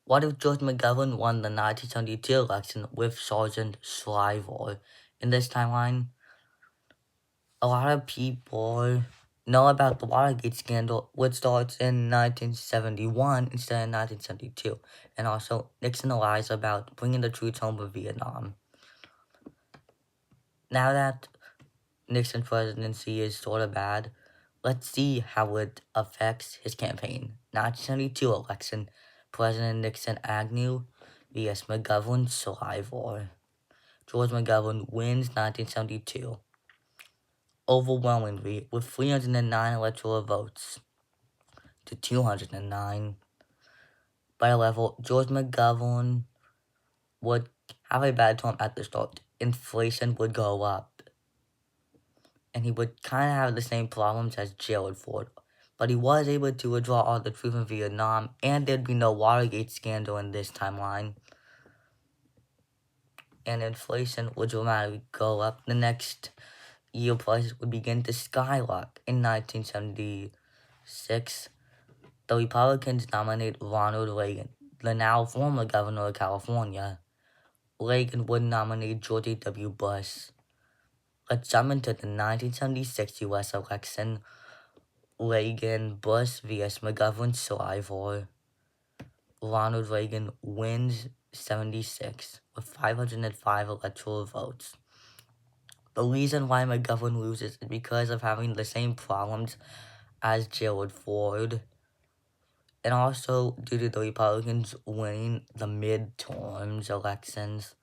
What if George McGovern won the 1972 election with Sergeant Shriver? In this timeline, a lot of people know about the Watergate scandal, which starts in 1971 instead of 1972. And also, Nixon lies about bringing the troops home from Vietnam. Now that Nixon's presidency is sort of bad, let's see how it affects his campaign. 1972 election, President Nixon Agnew vs. McGovern Shriver. George McGovern wins 1972 overwhelmingly with 309 electoral votes to 209. By a level, George McGovern would have a bad time at the start. Inflation would go up, and he would kind of have the same problems as Gerald Ford. But he was able to withdraw all the troops from Vietnam, and there'd be no Watergate scandal in this timeline. And inflation would dramatically go up. The next year, prices would begin to skyrocket. In 1976, the Republicans nominate Ronald Reagan, the now former governor of California. Reagan would nominate George W. Bush. Let's jump into the 1976 U.S. election. Reagan, Bush vs. McGovern Shriver. Ronald Reagan wins 76 with 505 electoral votes. The reason why McGovern loses is because of having the same problems as Gerald Ford, and also due to the Republicans winning the midterms elections.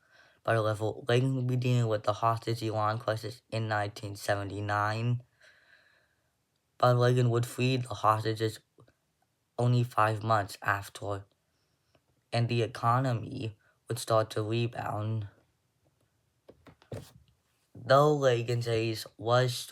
By the level, Reagan will be dealing with the hostage Iran crisis in 1979, but Reagan would free the hostages only 5 months after, and the economy would start to rebound. Though Reagan's age was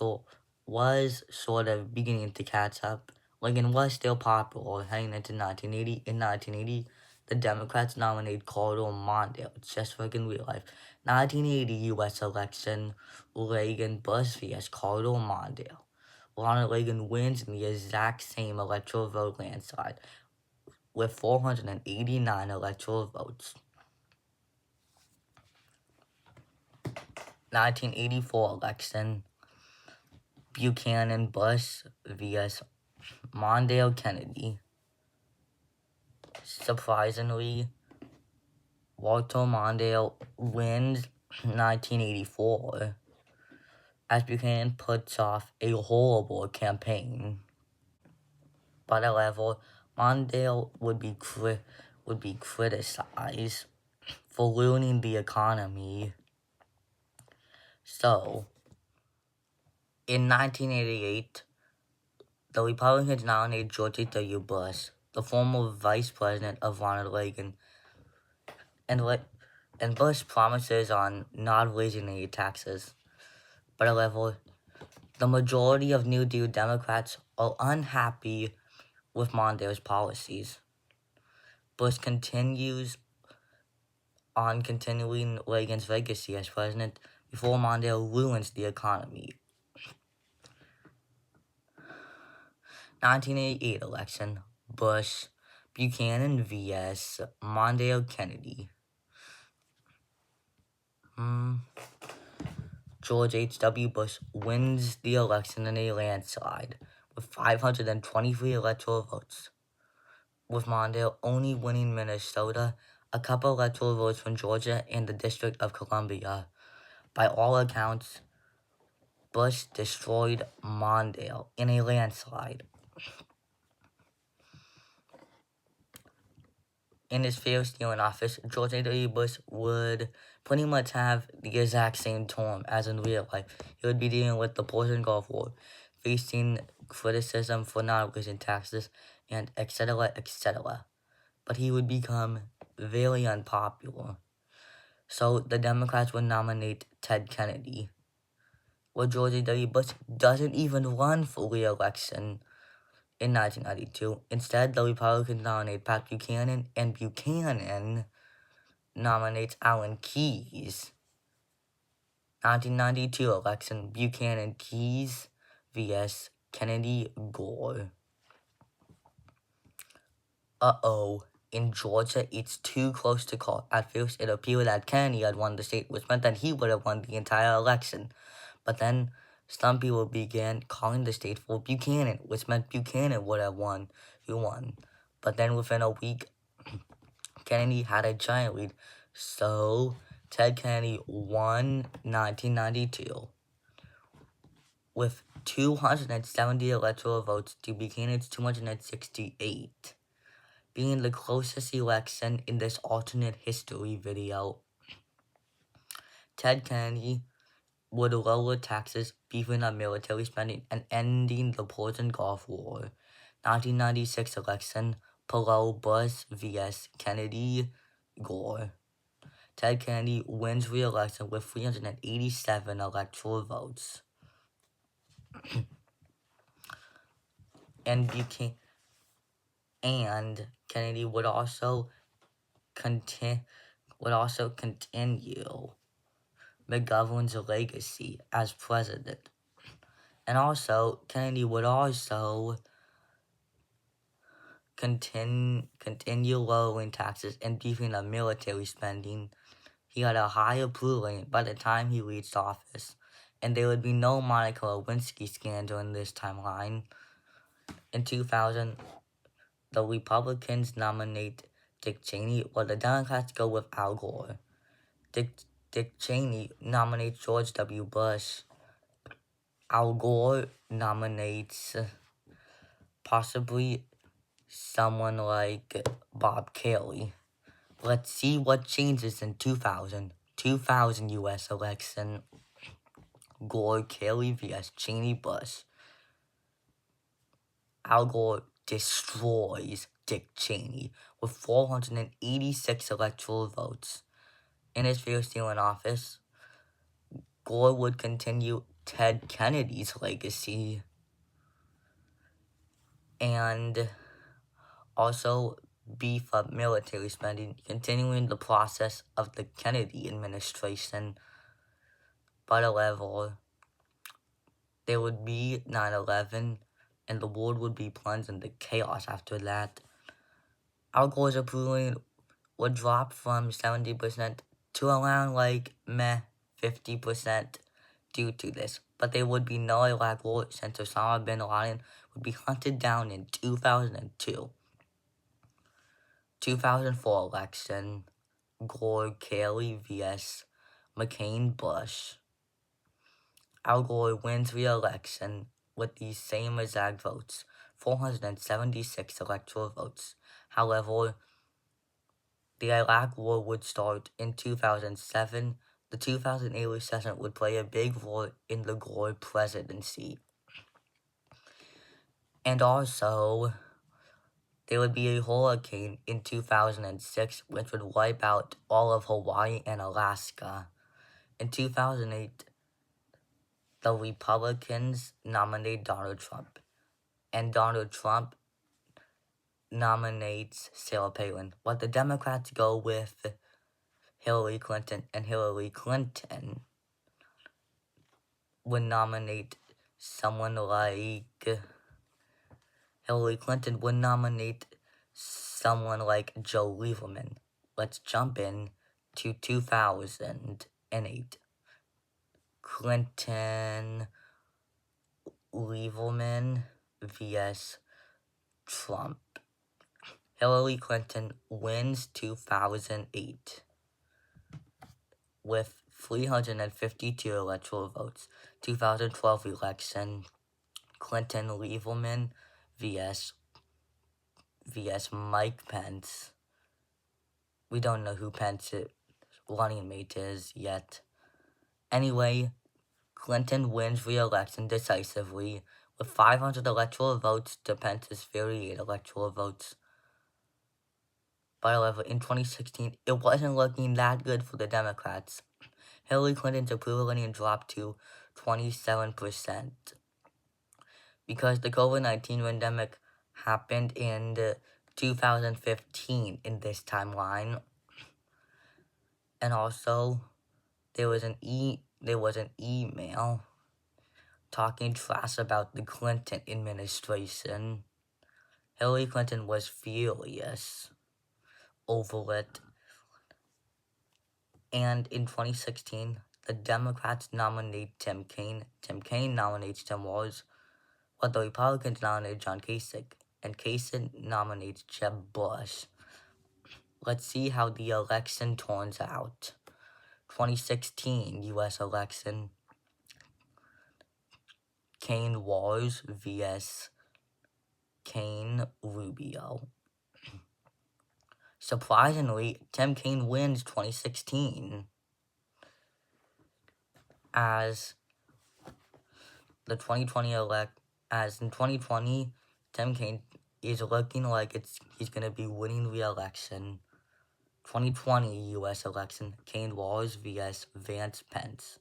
sort of beginning to catch up, Reagan was still popular heading into 1980. In 1980, the Democrats nominated Gore and Mondale, just like in real life. 1980 U.S. election, Reagan Bush vs. Gore and Mondale. Ronald Reagan wins in the exact same electoral vote landslide with 489 electoral votes. 1984 election, Buchanan Bush vs. Mondale Kennedy. Surprisingly, Walter Mondale wins 1984 as Buchanan puts off a horrible campaign. By the level, Mondale would be criticized for ruining the economy. So, in 1988, the Republicans nominated George W. Bush, the former vice president of Ronald Reagan, and Bush promises on not raising any taxes. But however, the majority of New Deal Democrats are unhappy with Mondale's policies. Bush continues on continuing Reagan's legacy as president before Mondale ruins the economy. 1988 election, Bush, Buchanan vs. Mondale Kennedy. George H.W. Bush wins the election in a landslide with 523 electoral votes, with Mondale only winning Minnesota, a couple electoral votes from Georgia, and the District of Columbia. By all accounts, Bush destroyed Mondale in a landslide. In his first year in office, George H.W. Bush would pretty much have the exact same term as in real life. He would be dealing with the Persian Gulf War, facing criticism for not raising taxes, and etc., etc. But he would become very unpopular. So the Democrats would nominate Ted Kennedy, where George H.W. Bush doesn't even run for re-election in 1992. Instead, the Republicans nominate Pat Buchanan, and Buchanan nominates Alan Keyes. 1992 election, Buchanan Keyes vs. Kennedy Gore. in Georgia, it's too close to call. At first, it appeared that Kennedy had won the state, which meant that he would have won the entire election. But then some people began calling the state for Buchanan, which meant Buchanan would have won. Who won? But then within a week, Kennedy had a giant lead. So Ted Kennedy won 1992 with 270 electoral votes to Buchanan's 268, being the closest election in this alternate history video. Ted Kennedy would lower taxes, beefing up military spending, and ending the Persian Gulf War. 1996 election, Palau Bush vs. Kennedy, Gore. Ted Kennedy wins re-election with 387 electoral votes. And Kennedy would also continue McGovern's legacy as president. And also, Kennedy would also continue lowering taxes and beefing up military spending. He had a high approval rating by the time he reached office, and there would be no Monica Lewinsky scandal in this timeline. In 2000, the Republicans nominate Dick Cheney, while the Democrats go with Al Gore. Dick Cheney nominates George W. Bush. Al Gore nominates possibly someone like Bob Kelly. Let's see what changes in 2000. 2000 U.S. election. Gore, Kelly vs. Cheney, Bush. Al Gore destroys Dick Cheney with 486 electoral votes. In his first year in office, Gore would continue Ted Kennedy's legacy and also beef up military spending, continuing the process of the Kennedy administration. But however, there would be 9/11, and the world would be plunged into chaos after that. Al Gore's approval would drop from 70% to around 50% due to this. But there would be no Iraq war since Osama bin Laden would be hunted down in 2002. 2004 election, Gore, Kelly vs. McCain, Bush. Al Gore wins re-election with the same exact votes, 476 electoral votes. However, the Iraq War would start in 2007. The 2008 recession would play a big role in the Gore presidency. And also, there would be a hurricane in 2006 which would wipe out all of Hawaii and Alaska. In 2008, the Republicans nominate Donald Trump, and Donald Trump nominates Sarah Palin, but the Democrats go with Hillary Clinton, and Hillary Clinton would nominate someone like Joe Lieberman. Let's jump in to 2008. Clinton, Lieberman vs. Trump. Hillary Clinton wins 2008 with 352 electoral votes. 2012 election, Clinton, Lieberman vs. Mike Pence. We don't know who Pence's running mate is yet. Anyway, Clinton wins re-election decisively with 500 electoral votes to Pence's 38 electoral votes. But however, in 2016, it wasn't looking that good for the Democrats. Hillary Clinton's approval rating dropped to 27% because the COVID-19 pandemic happened in 2015 in this timeline. And also, there was an email talking trash about the Clinton administration. Hillary Clinton was furious. over it. And in 2016, the Democrats nominate Tim Kaine. Tim Kaine nominates Tim Walz, but the Republicans nominate John Kasich, and Kasich nominates Jeb Bush. Let's see how the election turns out. 2016 U.S. election, Kaine Walz vs. Kaine Rubio. Surprisingly, Tim Kaine wins 2016 as the 2020 as in 2020, Tim Kaine is looking like he's gonna be winning re-election. 2020 U.S. election, Kaine Walz vs. Vance Pence.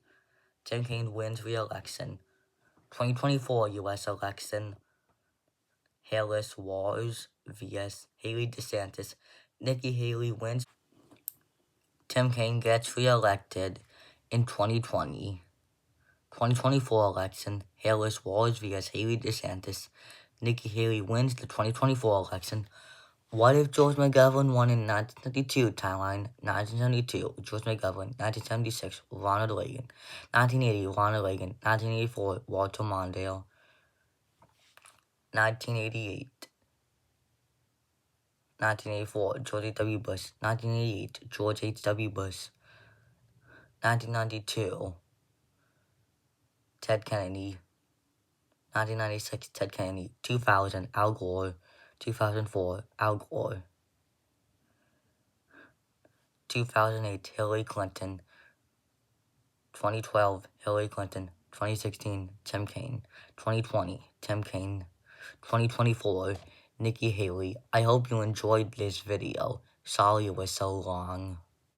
Tim Kaine wins re-election. 2024 U.S. election, Harris Walz vs. Haley DeSantis. Nikki Haley wins. Tim Kaine gets re-elected in 2020. 2024 election, Harris Walz vs. Haley DeSantis. Nikki Haley wins the 2024 election. What if George McGovern won in 1972? Timeline: 1972, George McGovern. 1976, Ronald Reagan. 1980, Ronald Reagan. 1984, Walter Mondale. 1988, 1984, George W. Bush. 1988, George H.W. Bush. 1992, Ted Kennedy. 1996, Ted Kennedy. 2000, Al Gore. 2004, Al Gore. 2008, Hillary Clinton. 2012, Hillary Clinton. 2016, Tim Kaine. 2020, Tim Kaine. 2024, Nikki Haley. I hope you enjoyed this video. Sorry it was so long.